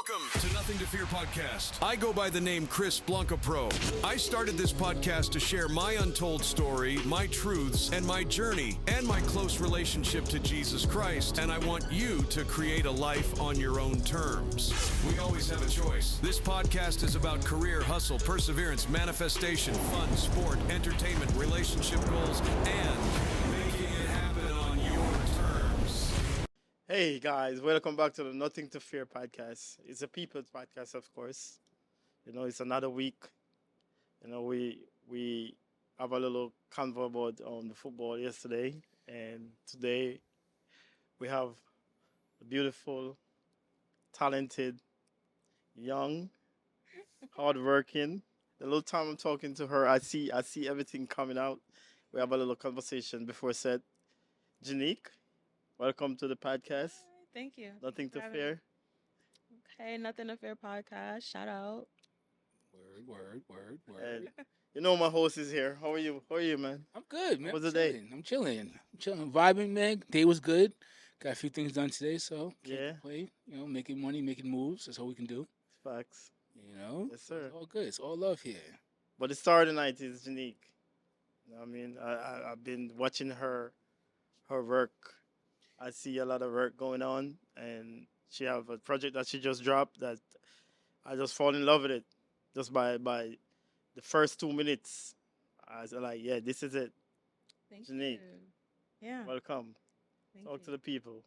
Welcome to Nothing to Fear podcast. I go by the name Chris Blanca Pro. I started this podcast to share my untold story, my truths, and my journey, and my close relationship to Jesus Christ. And I want you to create a life on your own terms. We always have a choice. This podcast is about career, hustle, perseverance, manifestation, fun, sport, entertainment, relationship goals, and making it happen on your terms. Hey guys, welcome back to the Nothing to Fear podcast. It's a people's podcast, of course. You know, it's another week. You know, we have a little convo about the football yesterday, and today we have a beautiful, talented, young, hardworking. The little time I'm talking to her, I see everything coming out. We have a little conversation before set. Genique, welcome to the podcast. Thank you. Nothing to for having fear. me. Okay, Nothing to Fear podcast. Shout out. Word. And you know my host is here. How are you? How are you, man? I'm good, man. How was I'm the day? chilling. I'm chilling. Vibing, man. Day was good. Got a few things done today, so can't Yeah. complain. You know, making money, making moves. That's all we can do. Facts. You know? Yes, sir. It's all good. It's all love here. But the star of the night is Genique. You know what I mean, I've been watching her work. I see a lot of work going on, and she have a project that she just dropped that I just fall in love with it. Just by the first 2 minutes, I was like, yeah, this is it. Thank Genique. you. Yeah. Welcome. Thank Talk you. to the people.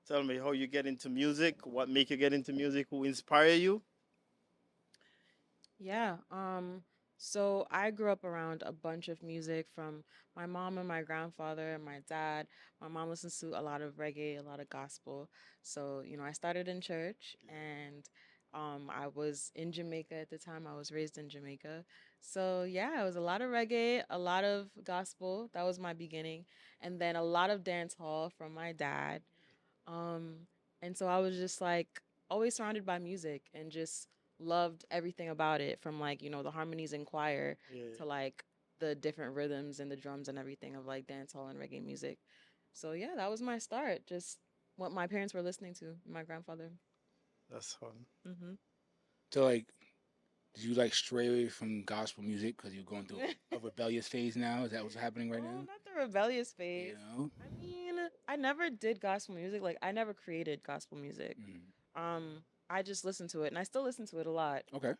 Tell me how you get into music. What make you get into music? Who inspire you? Yeah. So I grew up around a bunch of music from my mom and my grandfather and my dad. My mom listens to a lot of reggae, a lot of gospel. So, I started in church and I was in Jamaica at the time. I was raised in Jamaica. So, yeah, it was a lot of reggae, a lot of gospel. That was my beginning. And then a lot of dance hall from my dad. Um, and so I was just like always surrounded by music and just loved everything about it from like, the harmonies in choir Yeah. to like the different rhythms and the drums and everything of like dancehall and reggae music. So yeah, that was my start. Just what my parents were listening to, my grandfather. That's fun. Mm-hmm. So, like, did you, like, stray away from gospel music because you're going through a rebellious phase now? Is that what's happening right Oh, now? not the rebellious phase. You know? I mean, I never did gospel music. Like I never created gospel music. Mm. I just listened to it and I still listen to it a lot. Okay.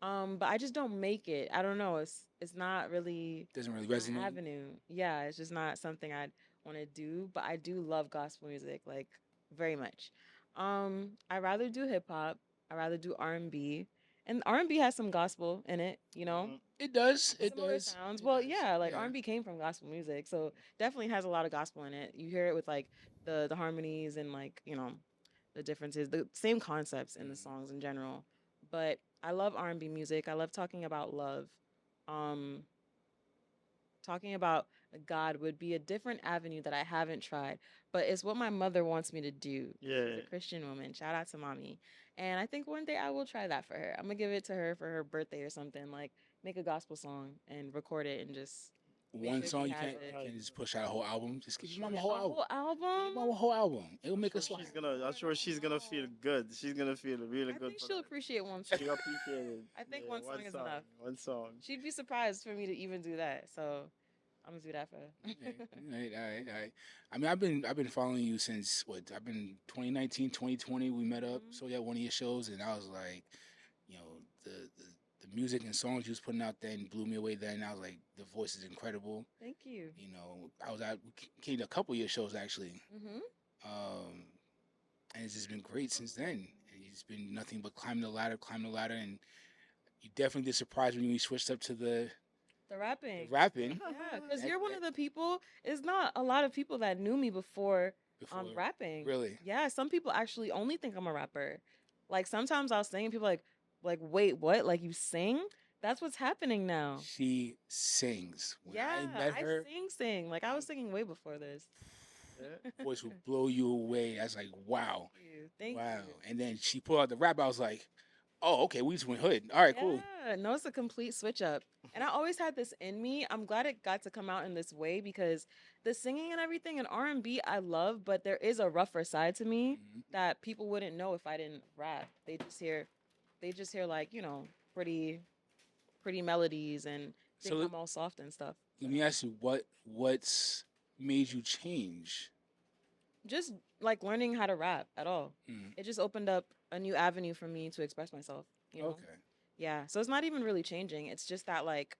But I just don't make it. I don't know. It's not really Doesn't really my resonate. avenue. Yeah, it's just not something I'd want to do. But I do love gospel music, like very much. I rather do hip hop. I rather do R&B, and R&B has some gospel in it. Mhm. It does. It Similar does. sounds. It Well, does. yeah, like Yeah. R&B came from gospel music, so definitely has a lot of gospel in it. You hear it with like the harmonies and like the differences, the same concepts in the songs in general. But I love R&B music. I love talking about love. Um, Talking about God would be a different avenue that I haven't tried, but it's what my mother wants me to do. Yeah. She's a Christian woman. Shout out to mommy. And I think one day I will try that for her. I'm gonna give it to her for her birthday or something. Like make a gospel song and record it and just make One sure song she you has can't, it. can't just push out a whole album. Just give your mom a A whole album. whole album. Give your mom a whole album. It'll make us Sure like. I'm sure she's gonna feel good. She's gonna feel really I good. think for she'll that. appreciate one song. She'll appreciate it. I think Yeah, one song is enough. One song. She'd be surprised for me to even do that. So I'm gonna do that for her. All right. I mean, I've been following you since what? I've been 2019, 2020. We met up. Mhm. So yeah, one of your shows, and I was like, the music and songs you was putting out then blew me away. Then I was like, the voice is incredible. Thank you. We came to a couple of your shows actually, Mm-hmm. and it's just been great since then. And it's been nothing but climbing the ladder, and you definitely did surprise me when you switched up to the The rapping. rapping. Yeah, because And- you're one of the people. It's not a lot of people that knew me before before rapping. Really? Yeah, some people actually only think I'm a rapper. Like sometimes I'll sing and people are like, wait, what? Like you sing? That's what's happening now. She sings. When Yeah, I met her, sing. Like I was singing way before this. voice would blow you away. I was like, wow. Thank you. And then she pulled out the rap. I was like, Oh, okay. We just went hood. All right, cool. Yeah, no, it's a complete switch up. And I always had this in me. I'm glad it got to come out in this way because the singing and everything and R&B I love, but there is a rougher side to me Mhm. that people wouldn't know if I didn't rap. They just hear like, pretty melodies and So think I'm all soft and stuff. let me ask you, what's made you change? Just like learning how to rap at all. Mm. It just opened up a new avenue for me to express myself. Okay. Yeah. So it's not even really changing. It's just that like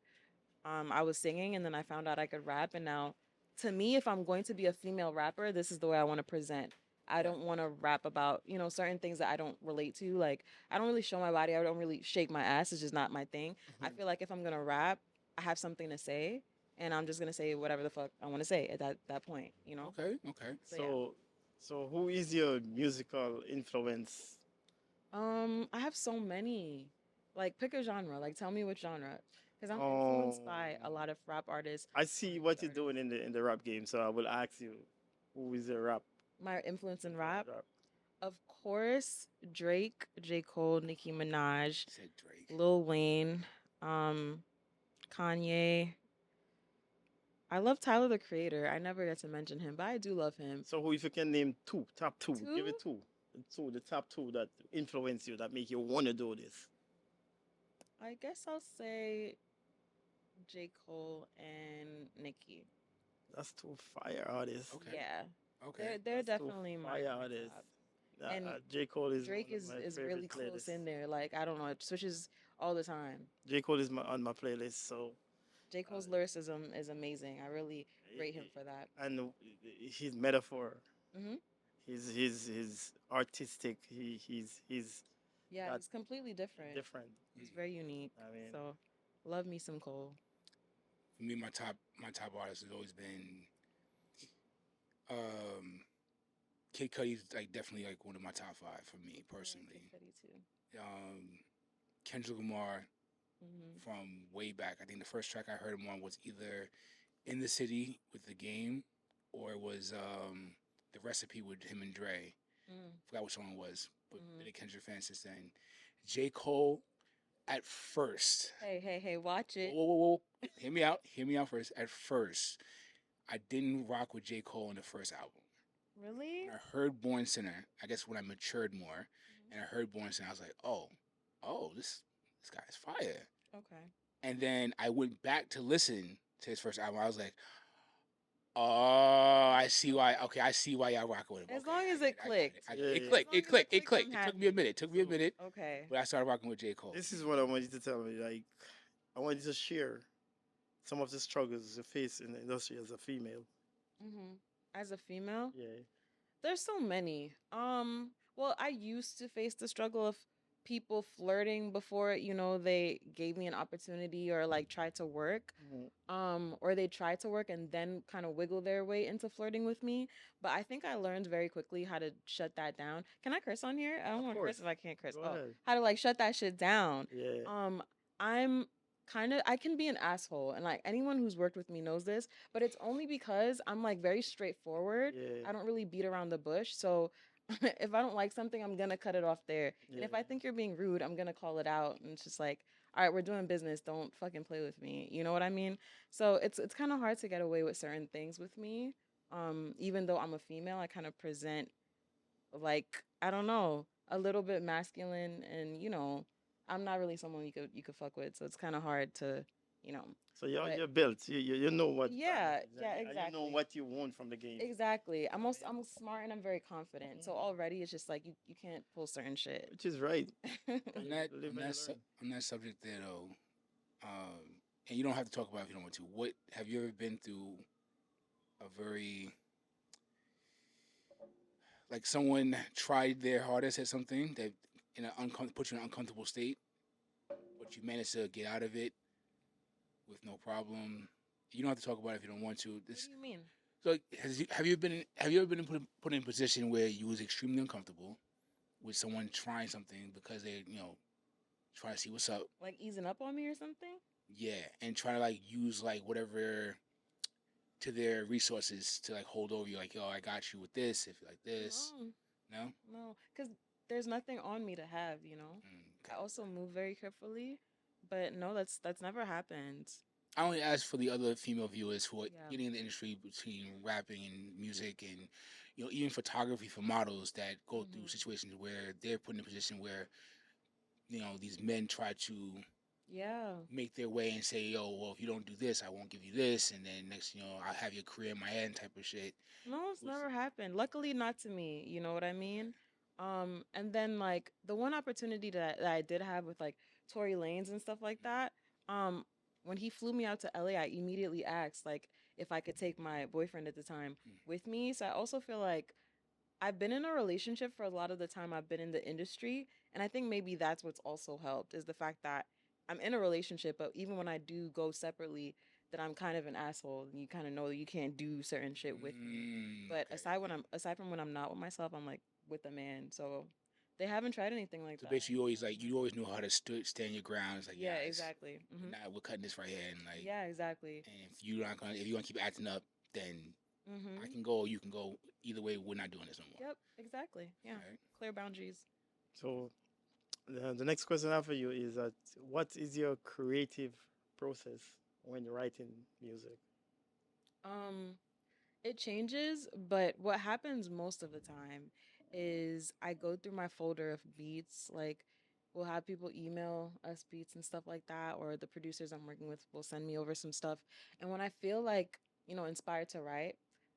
I was singing and then I found out I could rap and now to me if I'm going to be a female rapper, this is the way I want to present. I Yeah. don't want to rap about, certain things that I don't relate to. Like I don't really show my body. I don't really shake my ass. It's just not my thing. I feel like if I'm going to rap, I have something to say and I'm just going to say whatever the fuck I want to say at that point. Okay. Okay. So, yeah. So who is your musical influence? I have so many. Like, pick a genre. Like, tell me which genre. Because I'm influenced by a Um, lot of rap artists, I see R&B what you're artists. doing in the rap game, so I will ask you, who is the rap? My influence in Influence rap, rap? of course, Drake, J. Cole, Nicki Minaj, Said Drake. Lil Wayne, um, Kanye. I love Tyler the Creator. I never get to mention him, but I do love him. So who, if you can name two, top two, give Two, it two, the top two that influence you, that make you want to do this. I guess I'll say J. Cole and Nicki. That's two fire artists. Okay. Yeah, Okay. they're That's two definitely fire my artists. top. And J. Cole is Drake one of is my is favorite really close playlists. in there. Like I don't know, it switches all the time. J. Cole is on my playlist, so J. uh, Cole's lyricism is amazing. I really rate him for that. and his metaphor, Hmm. his artistic, he's Yeah, got he's completely different. different. He's very unique. I mean, So, love me some Cole. For me, my top artist has always been um, Kid Cudi's like definitely like one of my top five for me I like personally. Kid Cudi too. Kendrick Lamar Hmm. from way back. I think the first track I heard him on was either "In the City" with The Game, or it was "The Recipe" with him and Dre. Mm. Forgot which one it was, but Mhm. been a Kendrick fan since then. J. Cole, at first, Hey, watch it. whoa. Hear me out. Hear me out first. At first, I didn't rock with J. Cole in the first album. Really? When I heard Born Sinner, I guess when I matured more, and I heard Born Sinner, I was like, oh, this guy's fire. Okay. And then I went back to listen to his first album. I was like, oh, I see why. Okay, I see why y'all rocking with him. As Okay, long I as get it I got clicked. I- Yeah, It yeah. clicked. As long It as it clicked. It clicked, clicked. I'm It took me a happy. minute. It took me a minute, Okay. but I started rocking with J. Cole. This is what I want you to tell me. Like, I want you to share some of the struggles you face in the industry as a female. Hmm. As a female, Yeah. there's so many. Well, I used to face the struggle of people flirting before, they gave me an opportunity or like tried to work. Mhm. Or they tried to work and then kind of wiggle their way into flirting with me. But I think I learned very quickly how to shut that down. Can I curse on here? I don't Of want to course. curse if I can't curse. Go Oh, ahead. how to like shut that shit down. Yeah. Um, I'm I can be an asshole and like anyone who's worked with me knows this, but it's only because I'm like very straightforward. Yeah. I don't really beat around the bush. So if I don't like something, I'm gonna cut it off there. And if Yeah. I think you're being rude, I'm gonna call it out. And it's just like, all right, we're doing business. Don't fucking play with me. You know what I mean? So it's kind of hard to get away with certain things with me. Even though I'm a female, I kind of present like I don't know, a little bit masculine, and I'm not really someone you could fuck with. So it's kind of hard to, you know. So you're But you're built. You know what yeah, is, yeah, and you know exactly. what you want from the game. Exactly. You know what I mean? I'm smart and I'm very confident. So already it's just like you can't pull certain shit. Which is right. on You that live on and you that su- learn. on that subject there though, and you don't have to talk about it if you don't want to. What have you ever been through a very like someone tried their hardest at something that put you in an uncomfortable state, but you managed to get out of it with no problem. You don't have to talk about it if you don't want to. What do you mean? So have you ever been put in a position where you was extremely uncomfortable with someone trying something because they trying to see what's up? Like easing up on me or something? Yeah, and try to like use like whatever to their resources to like hold over you, like, yo, I got you with this, if you like this. No, No? no, because there's nothing on me to have. Mm. I also move very carefully, but no, that's never happened. I only ask for the other female viewers who are Yeah. getting in the industry between rapping and music and even photography for models that go through Mhm. situations where they're put in a position where these men try to Yeah. make their way and say, yo, well, if you don't do this, I won't give you this, and then next I'll have your career in my hand type of shit. No, it's What's- never happened. Luckily, not to me. You know what I mean? And then like the one opportunity that I did have with like Tory Lanez and stuff like that. Um, when he flew me out to LA, I immediately asked like if I could take my boyfriend at the time with me. So I also feel like I've been in a relationship for a lot of the time I've been in the industry, and I think maybe that's what's also helped is the fact that I'm in a relationship, but even when I do go separately, that I'm kind of an asshole, and you kind of know that you can't do certain shit with me. But Okay. aside from when I'm not with myself, I'm like with a man. So they haven't tried anything like So that. basically, you always knew how to stand your ground. It's like, Yeah, guys, exactly. Hmm. nah, we're cutting this right here, and like, Yeah, exactly. and if you want to keep acting up, then I Hmm. can go, or you can go. Either way, we're not doing this no more. Yep, exactly. Yeah, Right? clear boundaries. So the next question I have for you is that what is your creative process when you're writing music? Um, It changes, but what happens most of the time is I go through my folder of beats. Like, we'll have people email us beats and stuff like that, or the producers I'm working with will send me over some stuff. And when I feel like, inspired to write,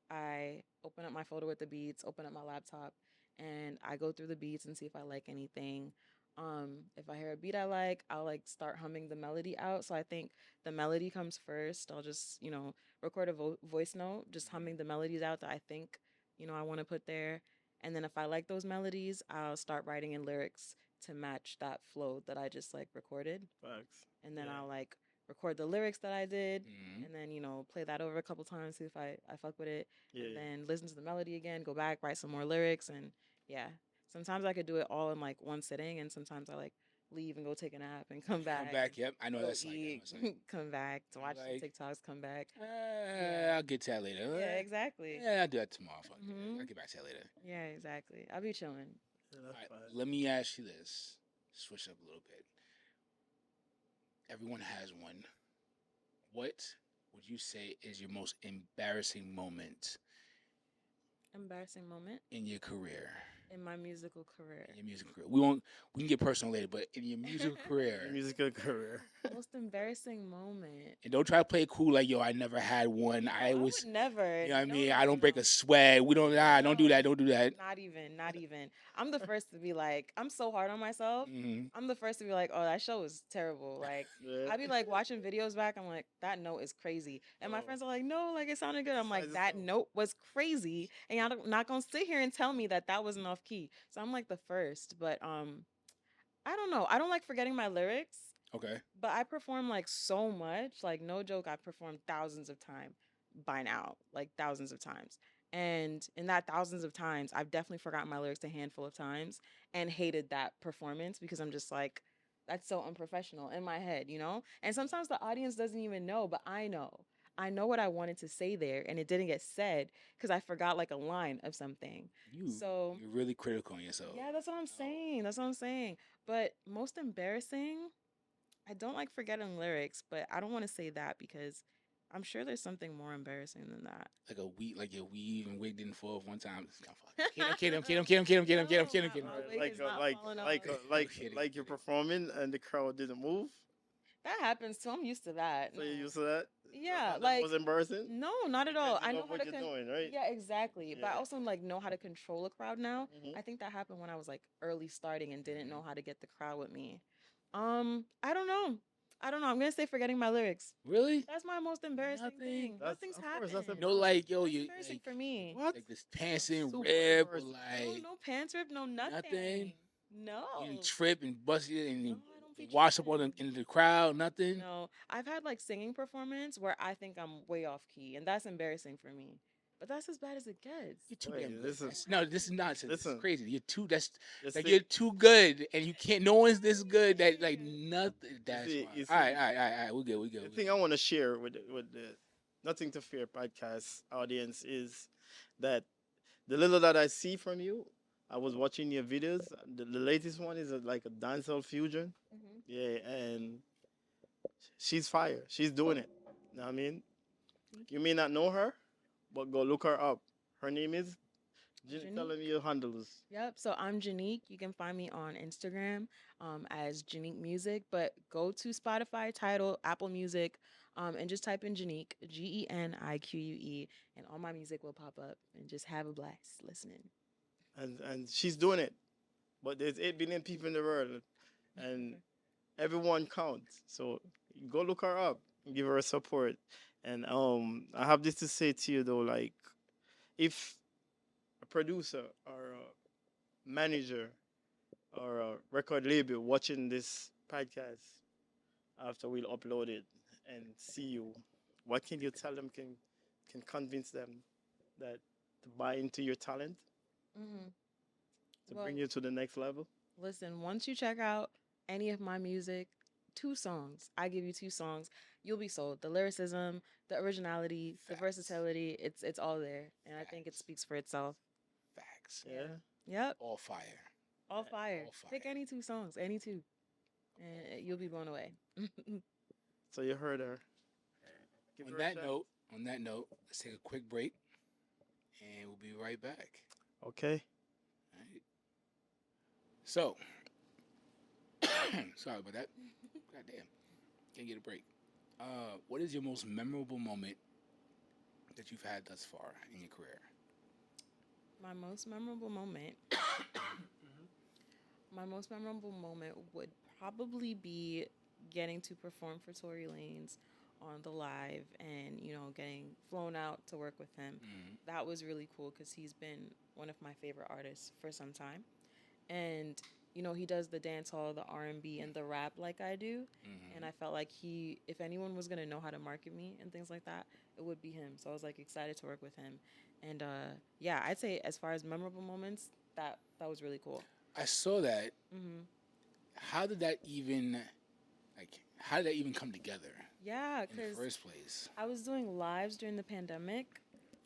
I open up my folder with the beats, open up my laptop, and I go through the beats and see if I like anything. If I hear a beat I like, I'll like start humming the melody out. So I think the melody comes first. I'll just, record a voice note, just humming the melodies out that I think, I want to put there. And then if I like those melodies, I'll start writing in lyrics to match that flow that I just like recorded. Facts. And then Yeah. I'll like record the lyrics that I did Mhm. and then, play that over a couple times, see if I fuck with it. Yeah, And yeah. then listen to the melody again, go back, write some more lyrics. And yeah, sometimes I could do it all in like one sitting. And sometimes I like leave and go take a nap and come back. Come back. Yep, I know Go that's like. I know eat, it's like, come back to I'm watch like, some TikToks, come back. Yeah. I'll get to that later. Yeah, exactly. Yeah, I'll do that tomorrow. Fuck it. Mhm. I'll get back to that later. Yeah, exactly. I'll be chilling. Yeah, All that's right, fine. let me ask you this. Switch up a little bit. Everyone has one. What would you say is your most embarrassing moment Embarrassing moment in your career? in my musical career. In your music career. We can get personal later, but in your musical Your career. musical career. Most embarrassing moment. And don't try to play it cool like, yo, I never had one. No, I would was, never. you know what I No, mean? no, I no, don't break no. a sweat. We don't, don't do No. that. Don't do that. Not even, not even. I'm the first to be like, I'm so hard on myself. Hmm. I'm the first to be like, oh, that show was terrible. Like, Yeah. I'd be like watching videos back. I'm like, that note is crazy. And my Oh. friends are like, no, like it sounded good. I'm Besides like, the that song. note was crazy. And y'all not gonna sit here and tell me that that wasn't off key. So I'm like the first. But I don't know. I don't like forgetting my lyrics. Okay. But I perform like so much, like no joke, I've performed thousands of times by now, like thousands of times. And in that thousands of times, I've definitely forgotten my lyrics a handful of times and hated that performance because I'm just like, that's so unprofessional in my head, you know? And sometimes the audience doesn't even know, but I know. I know what I wanted to say there and it didn't get said because I forgot like a line of something. So You're really critical on yourself. yeah, that's what I'm saying. That's what I'm saying. But most embarrassing, I don't like forgetting lyrics, but I don't want to say that because I'm sure there's something more embarrassing than that. Like your weave and wig didn't fall off one time. Kid him, kid him, kid him, kid him, kid him, kid him, kid him, kid him. My Alright, wig like is not falling off. like you're performing and the crowd didn't move. That happens too. I'm used to that. So No. you used to that? Yeah, That like was embarrassing. no, not at Because all. you I know love how what to you're doing, right? Yeah, exactly. But I Yeah. also like know how to control a crowd now. Mhm. I think that happened when I was like early starting and didn't know Mhm. how to get the crowd with me. I don't know. I don't know. I'm gonna say forgetting my lyrics. Really? That's my most embarrassing Nothing. thing. That's- Nothing's of course, that's happened. No, like yo, That's you embarrassing like for me. What? like this pants That's and super rip or embarrassing. like No, no pants rip, no nothing. nothing? No. you didn't trip and bust it and No, you I don't be wash up on tripping. in the crowd. Nothing. No, I've had like singing performance where I think I'm way off key, and that's embarrassing for me. But that's as bad as it gets. You're too Wait, damn good. listen. No, this is nonsense. This is Listen. crazy. You're too. That's You like see- you're too good, and you can't. No one's this good. That like nothing. That's see- why. you All right, see- all right, all right, all right. We're good. We're good. The we're thing good. I want to share with the Nothing to Fear podcast audience is that the little that I see from you, I was watching your videos. The latest one is like a dancehall fusion. Hmm. Yeah, and she's fire. She's doing it. Know what I mean? Thank You you. may not know her, but go look her up. Her name is Tell Genique. me your handles. Yep. So I'm Genique. You can find me on Instagram as GeniqueMusic, but go to Spotify, Tidal, Apple Music, and just type in Genique, Genique, and all my music will pop up. And just have a blast listening. And she's doing it. But there's 8 billion people in the world, and everyone counts. So go look her up and give her support. And I have this to say to you though, like if a producer or a manager or a record label watching this podcast after we'll upload it and see you, what can you tell them can convince them that to buy into your talent Hmm. to Well, bring you to the next level? listen, once you check out any of my music, two songs, I give you two songs, you'll be sold. The lyricism, the originality, the Facts. versatility, it's all there. And I think it Facts. speaks for itself. Facts. Yeah. Yeah. Yep. All fire. All fire. All fire. Pick any two songs, any two, and you'll be blown away. So you heard her. Give On her a that shot. note, on that note, let's take a quick break, and we'll be right back. Okay. All right. So, sorry about that. God damn, can't get a break. What is your most memorable moment that you've had thus far in your career? My most memorable moment. My most memorable moment would probably be getting to perform for Tory Lanez on the live and, getting flown out to work with him. Mm-hmm. That was really cool because he's been one of my favorite artists for some time. And, he does the dance hall, the R&B, and the rap like I do. Mm-hmm. And I felt like if anyone was going to know how to market me and things like that, it would be him. So I was like excited to work with him. And yeah, I'd say as far as memorable moments, that was really cool. I saw that. Hmm. How did that even, how did that even come together Yeah, in the because first place? I was doing lives during the pandemic.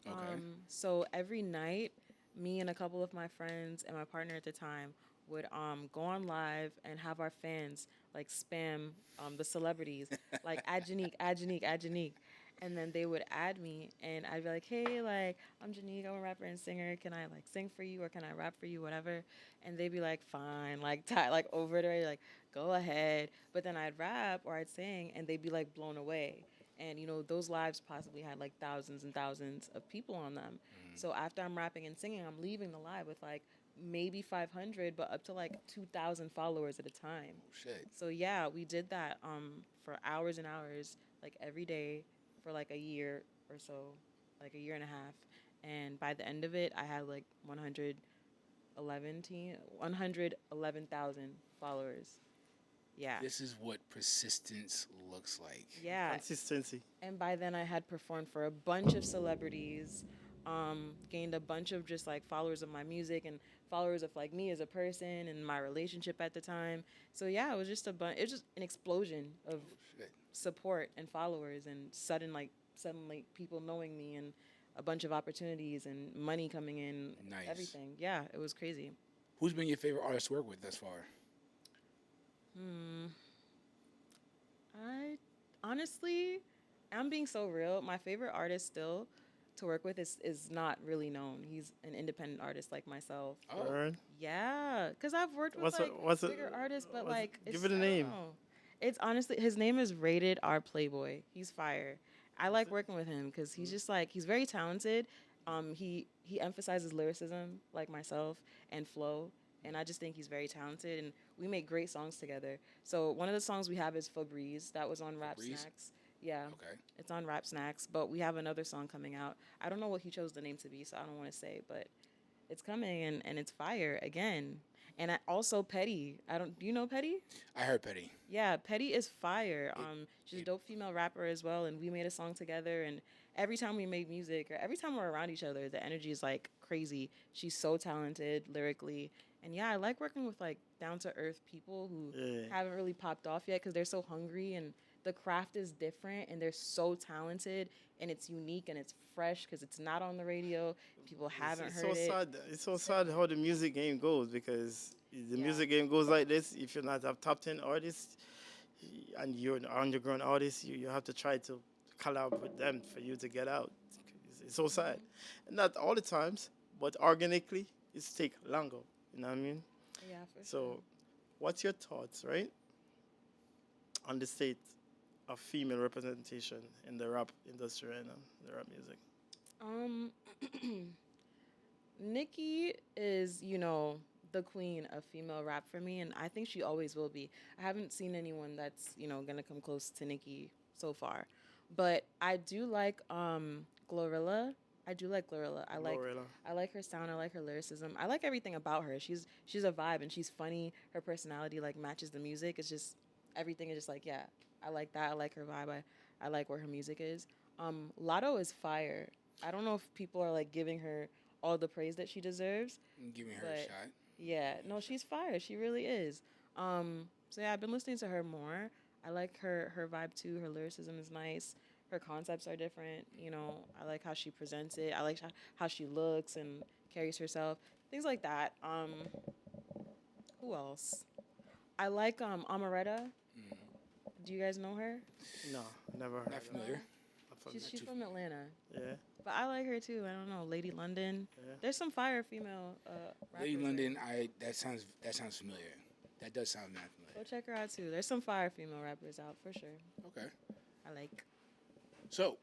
Okay. So every night, me and a couple of my friends and my partner at the time would go on live and have our fans like spam the celebrities like add Genique, add Genique, add Genique. And then they would add me and I'd be like, hey, like I'm Genique, I'm a rapper and singer. Can I like sing for you or can I rap for you, whatever? And they'd be like, fine, like like over it already, like go ahead. But then I'd rap or I'd sing and they'd be like blown away. And those lives possibly had like thousands and thousands of people on them. So after I'm rapping and singing, I'm leaving the live with like maybe 500, but up to like 2,000 followers at a time. Oh shit. So yeah, we did that for hours and hours, like every day for like a year or so, like a year and a half. And by the end of it, I had like 111,000 followers. Yeah. This is what persistence looks like. Yeah. Consistency. And by then I had performed for a bunch of celebrities, gained a bunch of just like followers of my music and followers of like me as a person and my relationship at the time. So yeah, it was just it was just an explosion of Shit. support and followers and suddenly people knowing me and a bunch of opportunities and money coming in, Nice. everything. Yeah, it was crazy. Who's been your favorite artist to work with thus far? I honestly, I'm being so real. My favorite artist still to work with is not really known. He's an independent artist like myself. Oh, Word. Yeah, because I've worked with What's it? bigger artists, but what's it- like give it's, it a I don't name. know. It's honestly his name is Rated R Playboy. He's fire. I like working with him because he's just like he's very talented. He emphasizes lyricism like myself and flow, and I just think he's very talented. And we make great songs together. So one of the songs we have is Febreze. That was on Rap Febreze? Snacks. Yeah, okay. it's on Rap Snacks. But we have another song coming out. I don't know what he chose the name to be, so I don't want to say, but it's coming and it's fire again. And also Petty. Do you know Petty? I heard Petty. Yeah, Petty is fire. She's a it- dope female rapper as well, and we made a song together. And every time we make music, or every time we're around each other, the energy is like crazy. She's so talented lyrically, and yeah, I like working with like down to earth people who Yeah. haven't really popped off yet because they're so hungry and the craft is different and they're so talented and it's unique and it's fresh because it's not on the radio. People haven't It's heard so it. sad. It's so sad how the music game goes because the Yeah. music game goes like this. If you're not a top 10 artist and you're an underground artist, you have to try to collab with them for you to get out. It's so sad. Not all the times, but organically, it's take longer. You know what I mean? Yeah, for sure. So, what's your thoughts, right, on the state of female representation in the rap industry right now, the rap music? Nicki is, the queen of female rap for me, and I think she always will be. I haven't seen anyone that's, gonna come close to Nicki so far. But I do like Glorilla. I do like Glorilla. Glorilla. I like her sound, I like her lyricism. I like everything about her. She's a vibe and she's funny. Her personality like matches the music. It's just everything is just like, yeah, I like that. I like her vibe. I like where her music is. Lotto is fire. I don't know if people are like giving her all the praise that she deserves. Giving her a but shot. Yeah, no, she's fire. She really is. So yeah, I've been listening to her more. I like her vibe too. Her lyricism is nice. Her concepts are different. I like how she presents it. I like how she looks and carries herself. Things like that. Who else? I like Amaretta. Do you guys know her? No, never heard. Not of familiar. her. She's from Atlanta. Yeah. But I like her too. I don't know, Lady London. Yeah. There's some fire female rappers. Lady there. London, that sounds familiar. That does sound not familiar. Go check her out too. There's some fire female rappers out for sure. Okay. I like. So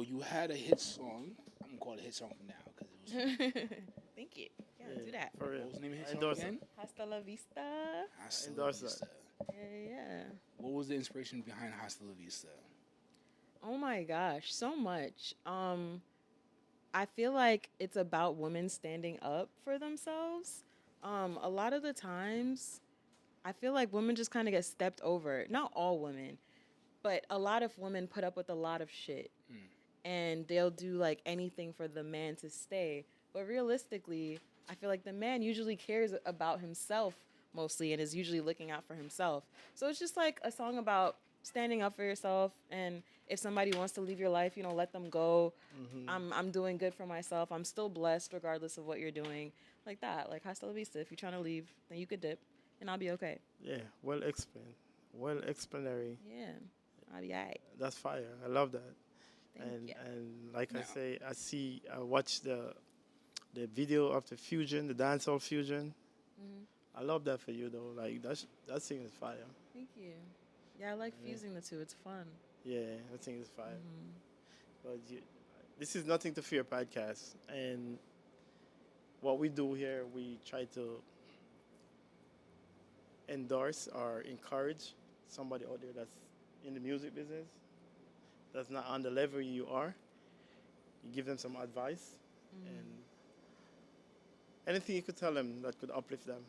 you had a hit song. I'm gonna call it a hit song from now because it was. Thank you. Yeah, do that. For real. What was the name of his I song endorse again? it. Hasta la vista. Hasta La endorse that. Vista. Yeah. What was the inspiration behind Hasta La Vista? Oh my gosh, so much. I feel like it's about women standing up for themselves. A lot of the times, I feel like women just kind of get stepped over. Not all women, but a lot of women put up with a lot of shit. And they'll do like anything for the man to stay. But realistically, I feel like the man usually cares about himself mostly and is usually looking out for himself. So it's just like a song about standing up for yourself, and if somebody wants to leave your life, let them go. I'm doing good for myself. I'm still blessed regardless of what you're doing. Like that. Like hasta la vista. If you're trying to leave, then you could dip and I'll be okay. Yeah, well explained. Well explanatory. Yeah. I'll be all right. That's fire. I love that. Thank you. And like I Now- say, I watched the video of the fusion, the dancehall fusion. I love that for you though. Like that thing is fire. Thank you. Yeah, I like fusing the two. It's fun. Yeah, that thing is fire. But this is Nothing to Fear podcast, and what we do here, we try to endorse or encourage somebody out there that's in the music business, that's not on the level you are. You give them some advice and anything you could tell them that could uplift them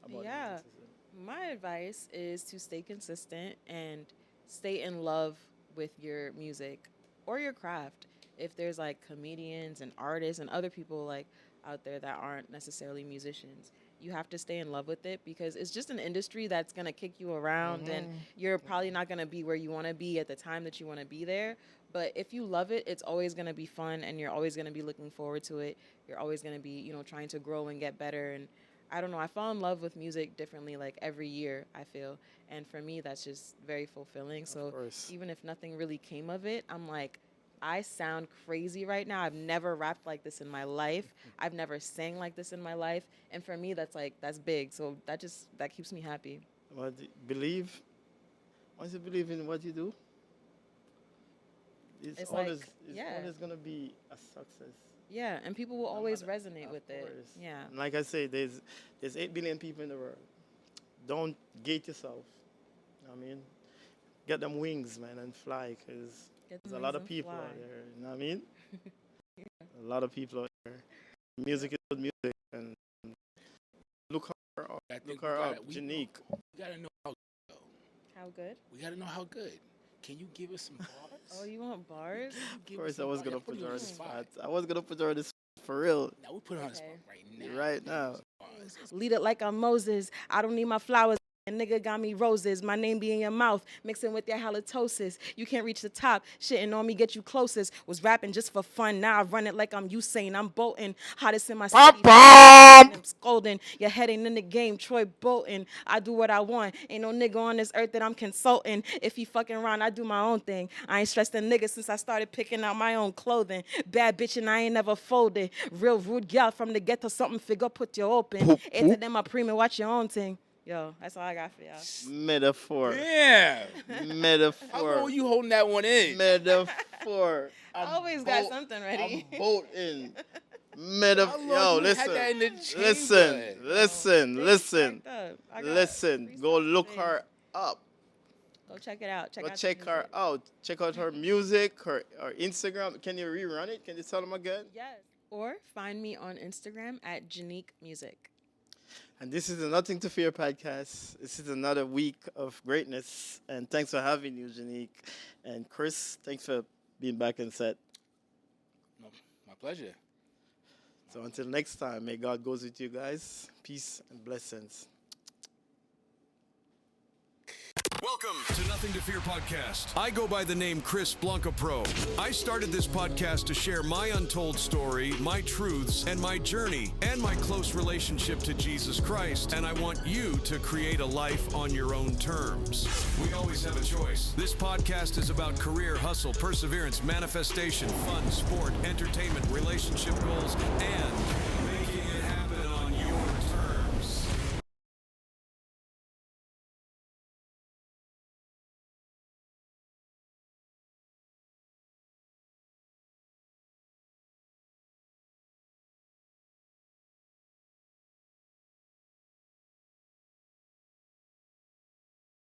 about the Yeah. music system. My advice is to stay consistent and stay in love with your music or your craft. If there's like comedians and artists and other people like out there that aren't necessarily musicians, you have to stay in love with it because it's just an industry that's going to kick you around and you're probably not going to be where you want to be at the time that you want to be there. But if you love it, it's always going to be fun and you're always going to be looking forward to it. You're always going to be, trying to grow and get better. And I don't know, I fall in love with music differently like every year, I feel. And for me, that's just very fulfilling. So course. even if nothing really came of it, I'm like, I sound crazy right now. I've never rapped like this in my life. I've never sang like this in my life. And for me, that's big. So that keeps me happy. Once you believe in what you do, it's like, always yeah. always gonna be a success. Yeah, and people will always matter- resonate of with it. course. Yeah. And like I say, there's 8 billion people in the world. Don't gate yourself. I mean, get them wings, man, and fly, because Get there's the a lot wings of and people out fly. there. You know what I mean? A lot of people out there. Music is good music, and look her up. I think Look we her gotta- up, we- Genique. We gotta know how good. How good? We gotta know how good. Can you give us some bars? Oh, you want bars? Of course, I was gonna put her on the spot. I was gonna put her on the spot for real. Now we put her on the spot Okay. right now. Right now. Bars. Lead it like I'm Moses. I don't need my flowers. A nigga got me roses, my name be in your mouth, mixing with your halitosis. You can't reach the top, shitting on me get you closest. Was rapping just for fun, now I run it like I'm Usain. I'm Bolton, hottest in my city. I'm scolding, your head ain't in the game, Troy Bolton. I do what I want, ain't no nigga on this earth that I'm consulting. If he fucking around, I do my own thing. I ain't stressed a nigga since I started picking out my own clothing. Bad bitch and I ain't never folded. Real rude gal from the ghetto, something figure put you open. Enter them my premium, watch your own thing. Yo, that's all I got for y'all. Metaphor. Yeah. Metaphor. How long were you holding that one in? Metaphor. I always got something ready. I'm voting. Yo, listen. Had that in the chamber? Listen. Go look her up. Go check it out. Check her out. Check out her music, her Instagram. Can you rerun it? Can you tell them again? Yes. Or find me on Instagram at GeniqueMusic. And this is the Nothing to Fear podcast. This is another week of greatness. And thanks for having you, Genique. And Chris, thanks for being back in set. No, my pleasure. So until next time, may God goes with you guys. Peace and blessings. Welcome to Nothing to Fear podcast. I go by the name Chris Blanca Pro. I started this podcast to share my untold story, my truths, and my journey, and my close relationship to Jesus Christ. And I want you to create a life on your own terms. We always have a choice. This podcast is about career, hustle, perseverance, manifestation, fun, sport, entertainment, relationship goals, and